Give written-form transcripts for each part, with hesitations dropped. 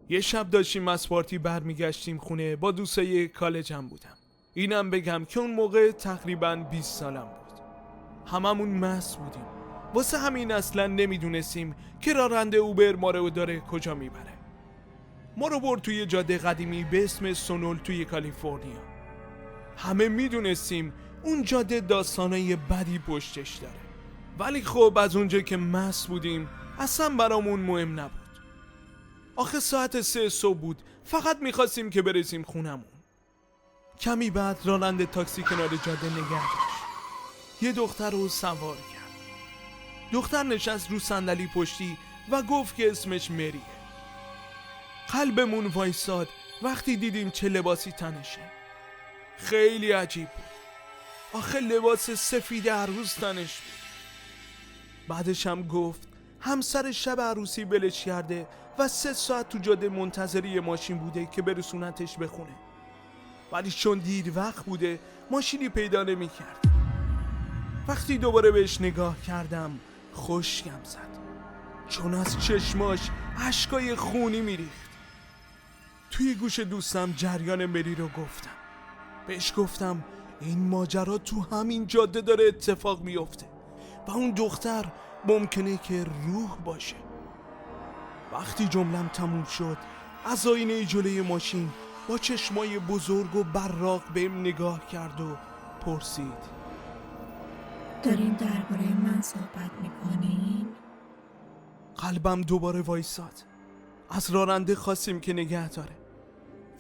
یه شب داشتیم از پارتی برمیگشتیم خونه، با دوستای کالجم بودم. اینم بگم که اون موقع تقریباً 20 سالم بود. هممون مست بودیم، واسه همین اصلا نمیدونستیم که راننده اوبر ما رو داره کجا میبره. ما رو برد توی جاده قدیمی به اسم سونول توی کالیفرنیا. همه میدونستیم اون جاده داستانای بدی پشتش داره، ولی خب از اونجا که مست بودیم اصلا برامون مهم نبود. آخه ساعت 3 صبح بود، فقط میخواستیم که برسیم خونمون. کمی بعد راننده تاکسی کنار جاده نگه داشت. یه دختر رو سوار کرد. دختر نشست رو صندلی پشتی و گفت که اسمش مریه. قلبمون وایساد وقتی دیدیم چه لباسی تنشه. خیلی عجیب بود. آخه لباس سفید عروس تنش بود. بعدش هم گفت همسر شب عروسی ولش کرده و 3 ساعت تو جاده منتظری ماشین بوده که برسونتش به خونه، ولی چون دیر وقت بوده ماشینی پیدا نمی کرد. وقتی دوباره بهش نگاه کردم خشکم زد، چون از چشماش اشکای خونی میریخت. توی گوش دوستم جریان مری رو گفتم. بهش گفتم این ماجرا تو همین جاده داره اتفاق میفته و اون دختر ممکنه که روح باشه. وقتی جملم تموم شد از آینه جلوی ماشین با چشمای بزرگ و براق بهم نگاه کرد و پرسید دارین درباره من صحبت میکنین؟ قلبم دوباره وایساد. از راننده خواستیم که نگه داره،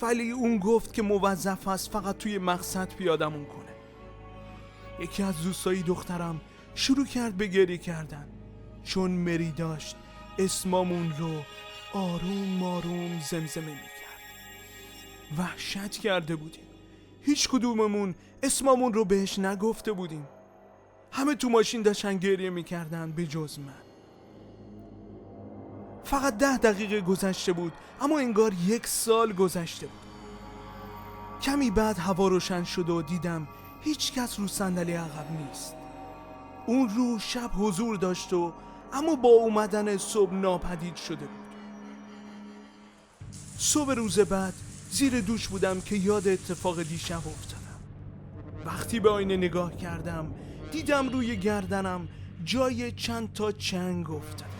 ولی اون گفت که موظف است فقط توی مقصد پیادمون کنه. یکی از دوستای دخترم شروع کرد به گریه کردن، چون مری داشت اسممون رو آروم آروم زمزمه میکرد. وحشت کرده بودیم، هیچ کدوممون اسممون رو بهش نگفته بودیم. همه تو ماشین داشتن گریه میکردن به جز من. فقط 10 دقیقه گذشته بود، اما انگار 1 سال گذشته بود. کمی بعد هوا روشن شد و دیدم هیچ کس رو صندلی عقب نیست. اون رو شب حضور داشت و اما با اومدن صبح ناپدید شده بود. صبح روز بعد زیر دوش بودم که یاد اتفاق دیشب افتادم. وقتی به آینه نگاه کردم دیدم روی گردنم جای چند تا چنگ افتاده.